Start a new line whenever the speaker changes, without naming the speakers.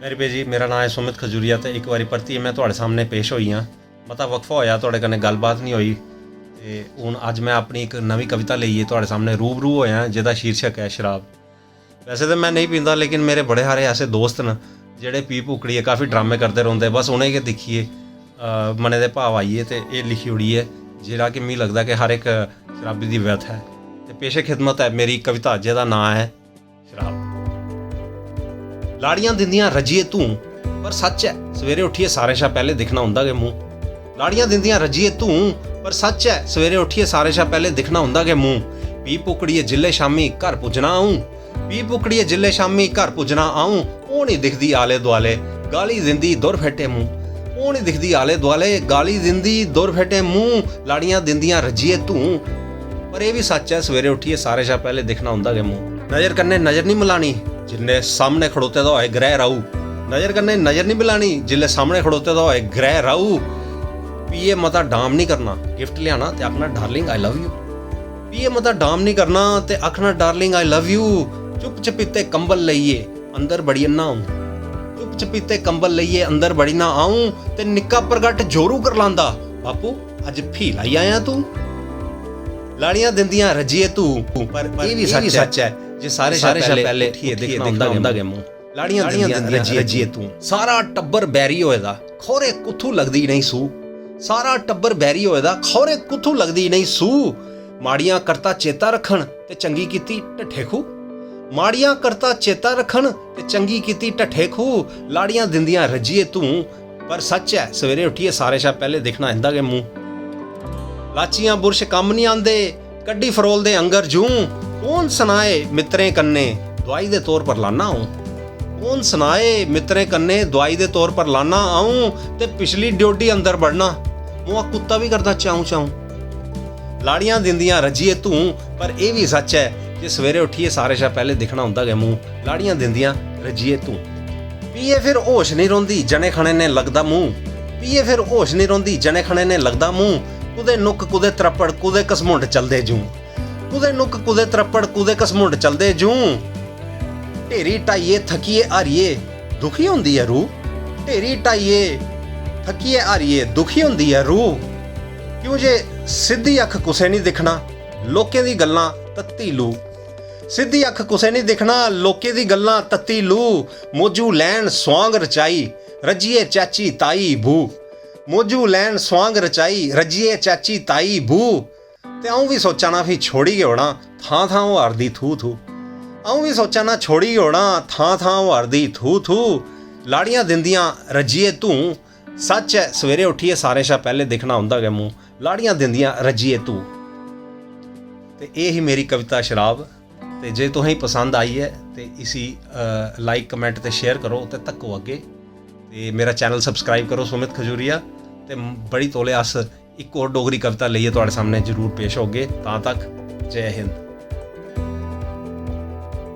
मेरी पे जी मेरा नाम है सुमित खजूरिया तो एक बार परती मैं तुहाडे सामने पेश होई हाँ। मता वक्फा होया तुहाडे कन्नै गलबात नहीं होई ते हुण अज मैं अपनी एक नवी कविता लईए तुहाडे सामने रूबरू होया जिहदा शीर्षक है शराब। वैसे तो मैं नहीं पींदा लेकिन मेरे बड़े सारे ऐसे दोस्त न जिहड़े पी भुकड़िए काफ़ी ड्रामे करते रौंदे, बस उ'नें गै दिक्खिए मने दे भाव आइए ते एह् लिखी ओड़ी है जेह्ड़ा कि मिगी लगदा कि हर एक शराबी दी व्यथ है। ते पेशे खिदमत है मेरी कविता जिहदा नाम है शराब। लाड़ियां दिंदियां रजिए तूं पर सच है सवेरे उठिए सारे शा पहले दिखना हुंदा गै मूंह। लाड़ियां दिंदियां रजिए तूं पर सच है सवेरे उठिए सारे शा पहले दिखना हुंदा गै मूंह। पी पुकड़िए जिल्ले शामी घर पुज्जना आऊं, पी पुकड़िए जिल्ले शामी घर पुज्जना आऊं। ओह् नहीं दिखदी आले दुआले गाली दिंदी दुर फटे मूंह, ओह् नहीं दिखदी आले दुआले गाली दिंदी दुर फटे मूंह। लाड़ियां दिंदियां रजिए तूं पर यह भी सच है सवेरे उठिए सारे शा पहले दिखना हुंदा गै मूंह। नज़र कन्नै नज़र नहीं मिलानी जिन्ने सामने खड़ोते दा होए ग्रह राऊ, नज़र कन्नै नज़र नहीं मिलानी जिल्ले सामने खड़ोते दा होए ग्रह राऊ। पीए मता डाम नहीं करना गिफ्ट लियाना ते आखना डार्लिंग आई लव यू, पीए मता डाम नहीं करना ते आखना डार्लिंग आई लव यू। चुप चपीते कंबल लईए अंदर बड़ी ना आऊं, चुप चपीते कंबल लईए अंदर बड़ी ना आऊं। ते निक्का प्रगट जोरू कर लांदा बापू अज फी लाई आया तू। लाड़ियां दिंदियां रजिए तू पर ये भी सच है जे सारे शा पहले उठिए देखना हुंदा गै मूंह। लाड़ियां दिंदियां रजिए तू सारा टब्बर बैरी होए दा खौरे कुत्थू लगदी नहीं सू, सारा टब्बर बैरी होए दा खौरे कुत्थू लगदी नहीं सू। माड़ियां करता चेता रखन ते चंगी कीती ढट्ठे खू, माड़ियां करता चेता रखन ते चंगी कीती ढट्ठे खू। लाड़ियां दिंदियां रजिए तू पर सच है सवेरे उठिए सारे शा पहले दिखना हिंदा गै मूंह। लाचियां बुरश कम नहीं आंदे कड्डी फरोल दे अंगर जूं, कौन सनाए मित्रें कन्ने दवाई दे तौर पर लाना आऊं, कौन सनाए मित्रें कन्ने दवाई दे तौर पर लाना आऊं। ते पिछली ड्योडी अंदर बढ़ना मुआ कुत्ता भी करदा चाऊं चाऊं। लाड़ियां दिंदियां रजिए तू पर यह भी सच है जे सवेरे उठिए सारे शा पहले दिखना हुंदा गै मूंह। लाड़ियां दिंदियां रजिए तू पीए फिर होश नहीं रोंदी जने खने ने लगदा मूंह, पीए फिर होश नहीं रोंदी जने खने ने लगदा मूंह। कुदे नुक कुदे त्रप्पड़ कुदे कसमुंड चलदे जूं, कुदे नुक कुदे त्रप्पड़ कुदे कसमुंड चलदे जूं। ढेरी ढाइए थकिए हारिए दुखी हुंदी है रूह, ढेरी ढाइए थकिए हारिए दुखी हुंदी है रूह। क्यों जे सिद्धी अख कुसे नहीं दिखना लोकें दी गल्लां तत्ती लू, सिद्धी अख कुसे नहीं दिखना लोकें दी गल्लां तत्ती लू। मौजू लैन स्वांग रचाई रजिए चाची ताई बू, मौजू लैन स्वांग रचाई रजिए चाची ताई बू। ते आऊं भी सोचा ना फ्ही छोड़ी गै होना थां थां हारदी थू थू, आऊं भी सोचा ना छोड़ी होना थां थां हारदी थू थू। लाड़ियां दिंदियां रजिए तू सच है सवेरे उठिए सारे शा पहले दिखना हुंदा गै मूंह। लाड़ियां दिंदियां रजिए तू। ते ये ही मेरी कविता शराब। ते जे तुसें पसंद आई है ते इसी लाइक कमेंट ते शेयर करो ते तक्को अग्गे ते मेरा चैनल सबसक्राइब करो सुमित खजूरिया। ते बड़ी तौले अस एक और डोगरी कविता लेइयै तुहाडे सामने जरूर पेश होगे। तां तक जय हिंद।